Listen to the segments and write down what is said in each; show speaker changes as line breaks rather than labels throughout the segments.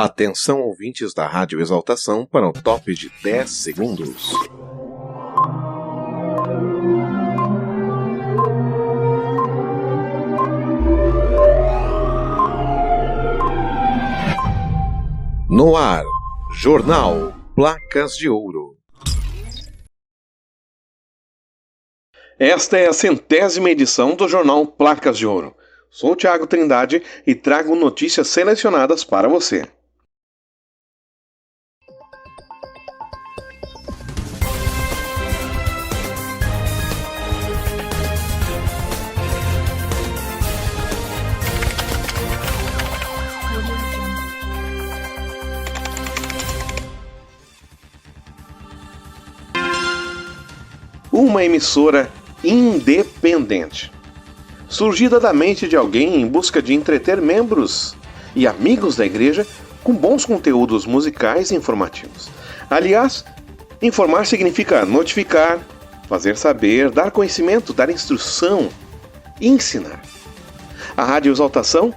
Atenção, ouvintes da Rádio Exaltação, para o top de 10 segundos. No ar, Jornal Placas de Ouro.
Esta é a 100ª edição do Jornal Placas de Ouro. Sou Thiago Trindade e trago notícias selecionadas para você. Uma emissora independente, surgida da mente de alguém em busca de entreter membros e amigos da igreja com bons conteúdos musicais e informativos. Aliás, informar significa notificar, fazer saber, dar conhecimento, dar instrução e ensinar. A Rádio Exaltação,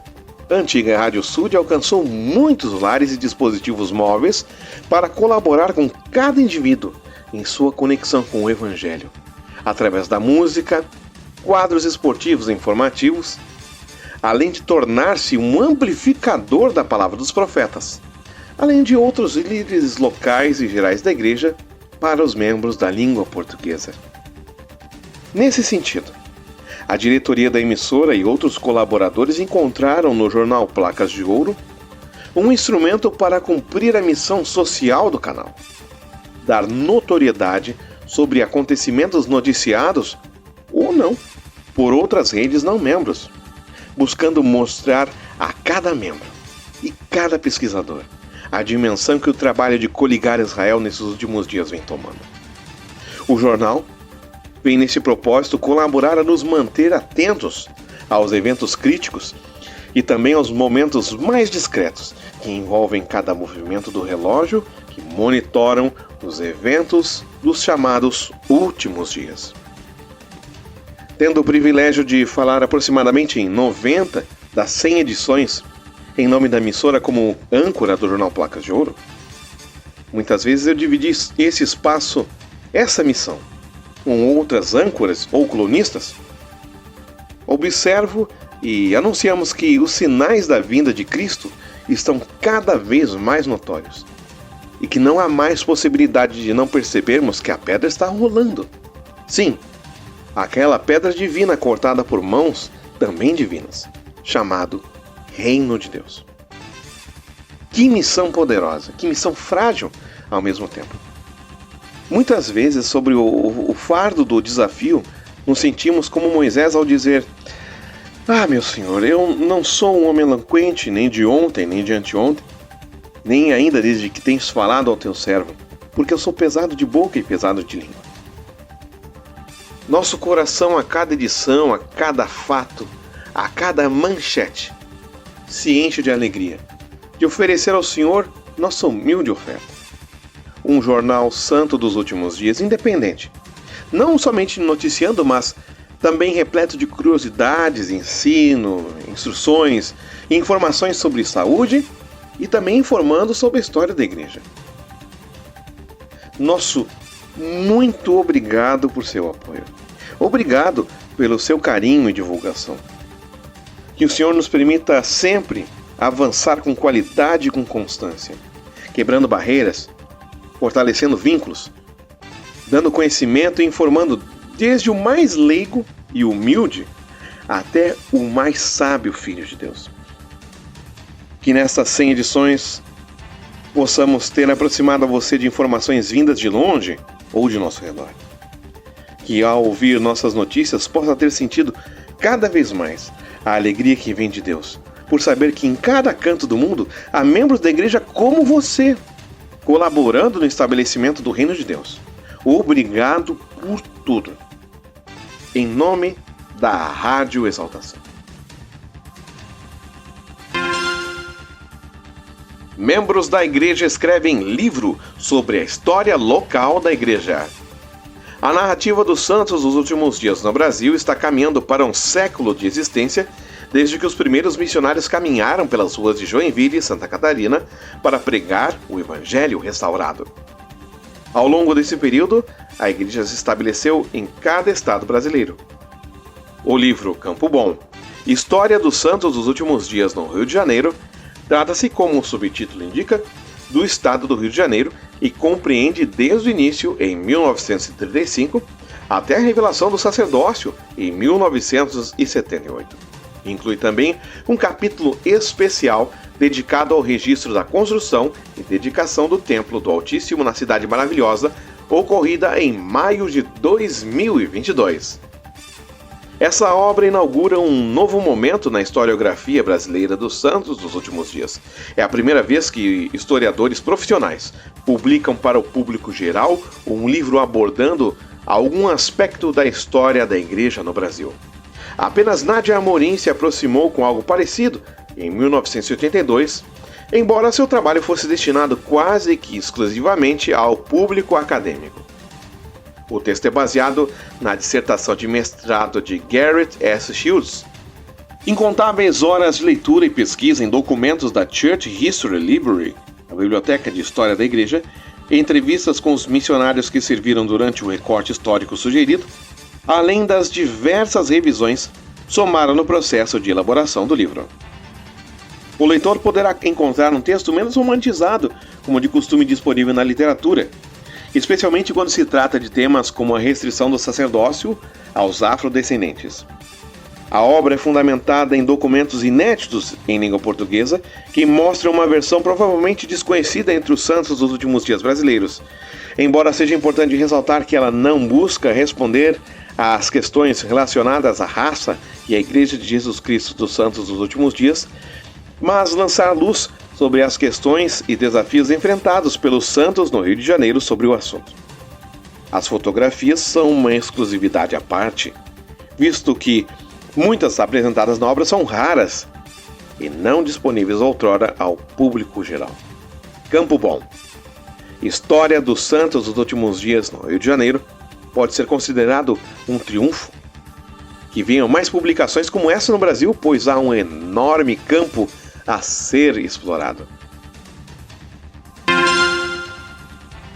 a antiga Rádio Sud, alcançou muitos lares e dispositivos móveis para colaborar com cada indivíduo em sua conexão com o Evangelho, através da música, quadros esportivos e informativos, além de tornar-se um amplificador da palavra dos profetas, além de outros líderes locais e gerais da igreja para os membros da língua portuguesa. Nesse sentido, a diretoria da emissora e outros colaboradores encontraram no jornal Placas de Ouro um instrumento para cumprir a missão social do canal: dar notoriedade sobre acontecimentos noticiados ou não por outras redes não membros, buscando mostrar a cada membro e cada pesquisador a dimensão que o trabalho de coligar Israel nesses últimos dias vem tomando. O jornal vem nesse propósito colaborar a nos manter atentos aos eventos críticos e também aos momentos mais discretos que envolvem cada movimento do relógio, que monitoram os eventos dos chamados últimos dias. Tendo o privilégio de falar aproximadamente em 90 das 100 edições em nome da emissora como âncora do Jornal Placas de Ouro, muitas vezes eu dividi esse espaço, essa missão, com outras âncoras ou colunistas. Observo e anunciamos que os sinais da vinda de Cristo estão cada vez mais notórios e que não há mais possibilidade de não percebermos que a pedra está rolando. Sim, aquela pedra divina cortada por mãos também divinas, chamado Reino de Deus. Que missão poderosa, que missão frágil ao mesmo tempo. Muitas vezes, sobre o fardo do desafio, nos sentimos como Moisés ao dizer: "Ah, meu Senhor, eu não sou um homem eloquente, nem de ontem, nem de anteontem, nem ainda desde que tens falado ao teu servo, porque eu sou pesado de boca e pesado de língua." Nosso coração, a cada edição, a cada fato, a cada manchete, se enche de alegria de oferecer ao Senhor nossa humilde oferta. Um jornal santo dos últimos dias, independente, não somente noticiando, mas também repleto de curiosidades, ensino, instruções e informações sobre saúde e também informando sobre a história da igreja. Nosso muito obrigado por seu apoio. Obrigado pelo seu carinho e divulgação. Que o Senhor nos permita sempre avançar com qualidade e com constância, quebrando barreiras, fortalecendo vínculos, dando conhecimento e informando desde o mais leigo e humilde até o mais sábio Filho de Deus. Que nessas 100 edições possamos ter aproximado a você de informações vindas de longe ou de nosso redor. Que ao ouvir nossas notícias possa ter sentido cada vez mais a alegria que vem de Deus, por saber que em cada canto do mundo há membros da igreja como você, colaborando no estabelecimento do Reino de Deus. Obrigado por tudo. Em nome da Rádio Exaltação. Membros da igreja escrevem livro sobre a história local da igreja. A narrativa dos santos dos últimos dias no Brasil está caminhando para um século de existência desde que os primeiros missionários caminharam pelas ruas de Joinville e Santa Catarina para pregar o Evangelho restaurado. Ao longo desse período, a igreja se estabeleceu em cada estado brasileiro. O livro Campo Bom, História dos Santos dos Últimos Dias no Rio de Janeiro, trata-se, como o subtítulo indica, do estado do Rio de Janeiro e compreende desde o início, em 1935, até a revelação do sacerdócio, em 1978. Inclui também um capítulo especial dedicado ao registro da construção e dedicação do Templo do Altíssimo na Cidade Maravilhosa, ocorrida em maio de 2022. Essa obra inaugura um novo momento na historiografia brasileira dos santos dos últimos dias. É a primeira vez que historiadores profissionais publicam para o público geral um livro abordando algum aspecto da história da Igreja no Brasil. Apenas Nádia Amorim se aproximou com algo parecido em 1982, embora seu trabalho fosse destinado quase que exclusivamente ao público acadêmico. O texto é baseado na dissertação de mestrado de Garrett S. Shields. Incontáveis horas de leitura e pesquisa em documentos da Church History Library, a biblioteca de história da igreja, e entrevistas com os missionários que serviram durante o recorte histórico sugerido, além das diversas revisões, somaram no processo de elaboração do livro. O leitor poderá encontrar um texto menos romantizado, como de costume disponível na literatura, especialmente quando se trata de temas como a restrição do sacerdócio aos afrodescendentes. A obra é fundamentada em documentos inéditos em língua portuguesa que mostram uma versão provavelmente desconhecida entre os santos dos últimos dias brasileiros, embora seja importante ressaltar que ela não busca responder às questões relacionadas à raça e à Igreja de Jesus Cristo dos Santos dos Últimos Dias, mas lançar luz sobre as questões e desafios enfrentados pelos santos no Rio de Janeiro sobre o assunto. As fotografias são uma exclusividade à parte, visto que muitas apresentadas na obra são raras e não disponíveis outrora ao público geral. Campo Bom, História dos Santos dos Últimos Dias no Rio de Janeiro, pode ser considerado um triunfo. Que venham mais publicações como essa no Brasil, pois há um enorme campo a ser explorado.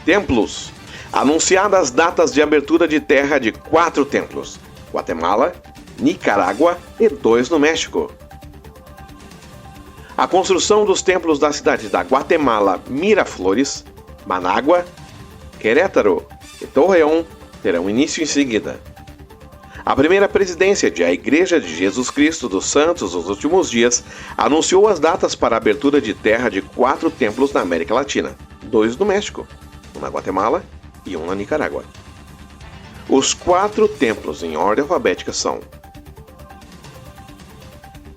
Templos. Anunciadas datas de abertura de terra de 4 templos: Guatemala, Nicarágua e 2 no México. A construção dos templos da cidade da Guatemala, Miraflores, Manágua, Querétaro e Torreón terão início em seguida. A primeira presidência da Igreja de Jesus Cristo dos Santos dos Últimos Dias anunciou as datas para a abertura de terra de 4 templos na América Latina, 2 no México, um na Guatemala e um na Nicarágua. Os 4 templos em ordem alfabética são: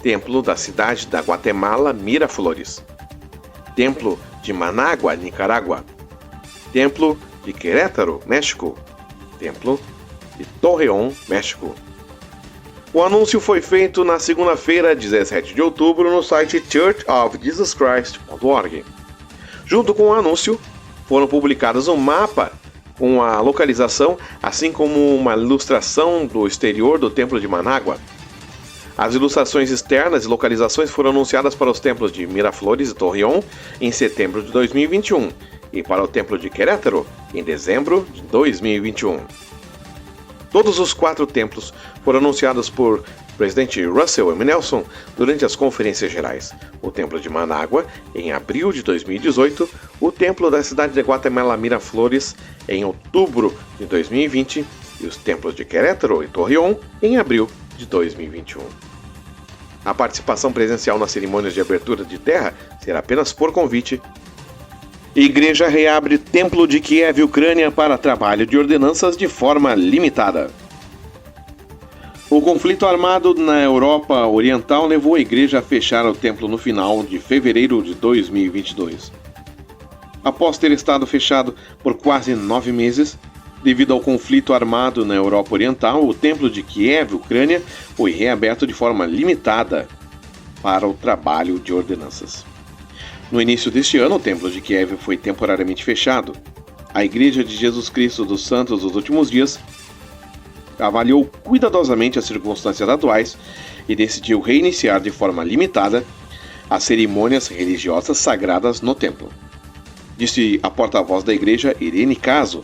Templo da cidade da Guatemala, Miraflores, Templo de Manágua, Nicarágua, Templo de Querétaro, México, Templo de Torreón, México. O anúncio foi feito na segunda-feira, 17 de outubro, no site churchofjesuschrist.org. Junto com o anúncio, foram publicados um mapa com a localização, assim como uma ilustração do exterior do Templo de Manágua. As ilustrações externas e localizações foram anunciadas para os templos de Miraflores e Torreón em setembro de 2021 e para o Templo de Querétaro em dezembro de 2021. Todos os 4 templos foram anunciados por presidente Russell M. Nelson durante as conferências gerais. O Templo de Manágua, em abril de 2018, o Templo da cidade de Guatemala Miraflores, em outubro de 2020, e os templos de Querétaro e Torreón, em abril de 2021. A participação presencial nas cerimônias de abertura de terra será apenas por convite. Igreja reabre Templo de Kiev, Ucrânia, para trabalho de ordenanças de forma limitada. O conflito armado na Europa Oriental levou a igreja a fechar o templo no final de fevereiro de 2022. Após ter estado fechado por quase 9 meses, devido ao conflito armado na Europa Oriental, o templo de Kiev, Ucrânia, foi reaberto de forma limitada para o trabalho de ordenanças. No início deste ano, o templo de Kiev foi temporariamente fechado. A Igreja de Jesus Cristo dos Santos dos Últimos Dias avaliou cuidadosamente as circunstâncias atuais e decidiu reiniciar de forma limitada as cerimônias religiosas sagradas no templo. Disse a porta-voz da igreja, Irene Caso,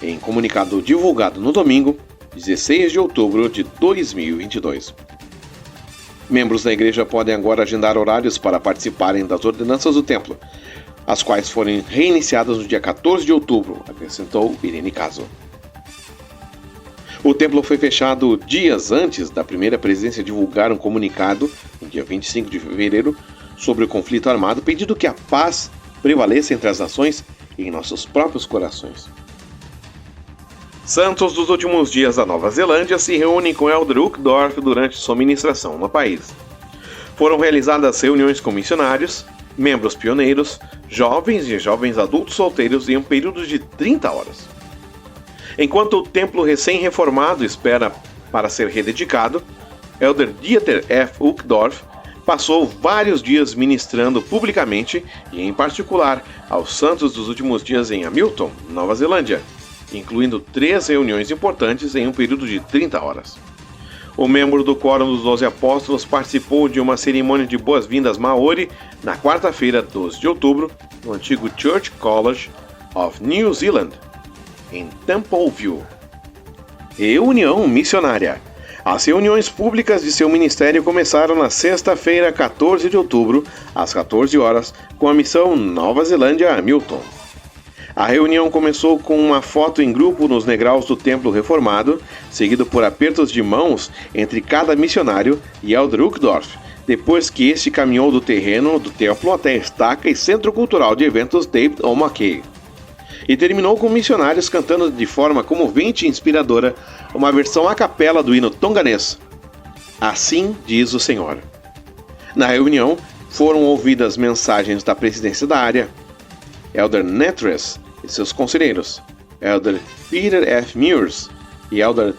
em comunicado divulgado no domingo, 16 de outubro de 2022. Membros da igreja podem agora agendar horários para participarem das ordenanças do templo, as quais forem reiniciadas no dia 14 de outubro, acrescentou Irene Caso. O templo foi fechado dias antes da primeira presidência divulgar um comunicado, no dia 25 de fevereiro, sobre o conflito armado, pedindo que a paz prevaleça entre as nações e em nossos próprios corações. Santos dos últimos dias da Nova Zelândia se reúnem com Elder Uchtdorf durante sua ministração no país. Foram realizadas reuniões com missionários, membros pioneiros, jovens e jovens adultos solteiros em um período de 30 horas. Enquanto o templo recém-reformado espera para ser rededicado, Elder Dieter F. Uchtdorf passou vários dias ministrando publicamente e, em particular, aos santos dos últimos dias em Hamilton, Nova Zelândia, incluindo 3 reuniões importantes em um período de 30 horas. O membro do Quórum dos 12 Apóstolos participou de uma cerimônia de boas-vindas Maori na quarta-feira, 12 de outubro, no antigo Church College of New Zealand, em Templeview. Reunião missionária. As reuniões públicas de seu ministério começaram na sexta-feira, 14 de outubro, às 14 horas, com a missão Nova Zelândia Hamilton. A reunião começou com uma foto em grupo nos degraus do templo reformado, seguido por apertos de mãos entre cada missionário e Elder Uchtdorf, depois que este caminhou do terreno do templo até a estaca e centro cultural de eventos David O. McKay. E terminou com missionários cantando de forma comovente e inspiradora uma versão a capela do hino tonganês, Assim diz o Senhor. Na reunião, foram ouvidas mensagens da presidência da área, Elder Netres e seus conselheiros, Elder Peter F. Mears e Elder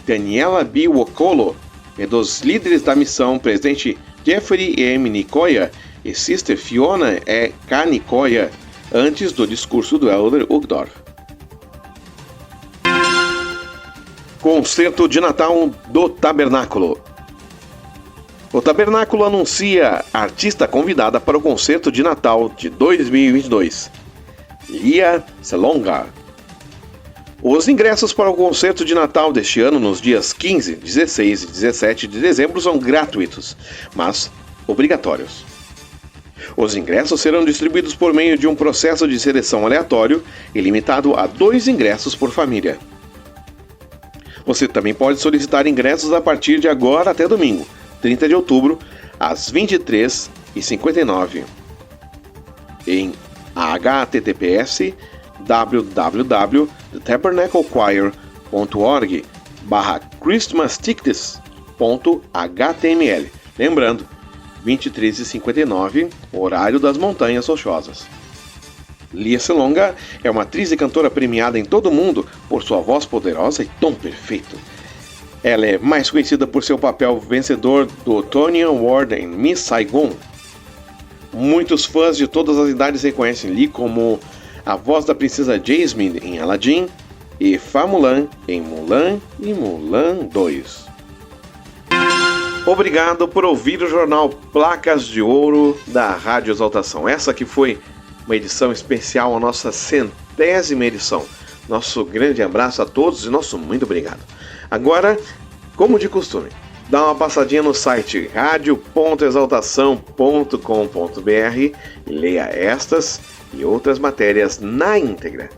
Daniela B. Wokolo, e dos líderes da missão, presidente Jeffrey M. Nicoya e Sister Fiona E. K. Nicoya, antes do discurso do Elder Uchtdorf. Concerto de Natal do Tabernáculo. O Tabernáculo anuncia a artista convidada para o concerto de Natal de 2022, Lia Salonga. Os ingressos para o concerto de Natal deste ano, nos dias 15, 16 e 17 de dezembro, são gratuitos, mas obrigatórios. Os ingressos serão distribuídos por meio de um processo de seleção aleatório e limitado a 2 ingressos por família. Você também pode solicitar ingressos a partir de agora até domingo, 30 de outubro, às 23h59, em https://tabernacle.choir.org/christmastickets.html. Lembrando, 23h59, horário das Montanhas Rochosas. Lia Salonga é uma atriz e cantora premiada em todo o mundo por sua voz poderosa e tom perfeito. Ela é mais conhecida por seu papel vencedor do Tony Award em Miss Saigon. Muitos fãs de todas as idades reconhecem Lee como a voz da princesa Jasmine em Aladdin e Fa Mulan em Mulan e Mulan 2. Obrigado por ouvir o jornal Placas de Ouro da Rádio Exaltação. Essa que foi uma edição especial, a nossa 100ª edição. Nosso grande abraço a todos e nosso muito obrigado. Agora, como de costume, dá uma passadinha no site radio.exaltação.com.br e leia estas e outras matérias na íntegra.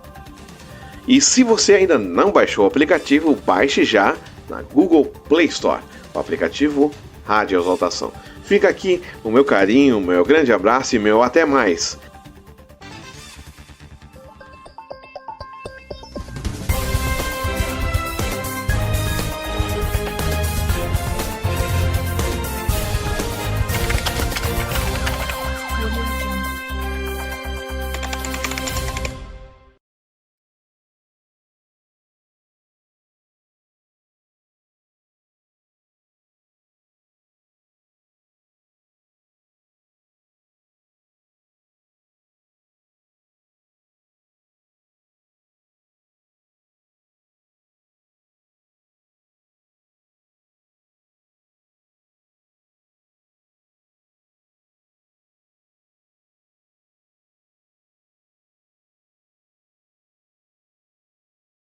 E se você ainda não baixou o aplicativo, baixe já na Google Play Store, o aplicativo Rádio Exaltação. Fica aqui o meu carinho, o meu grande abraço e meu até mais.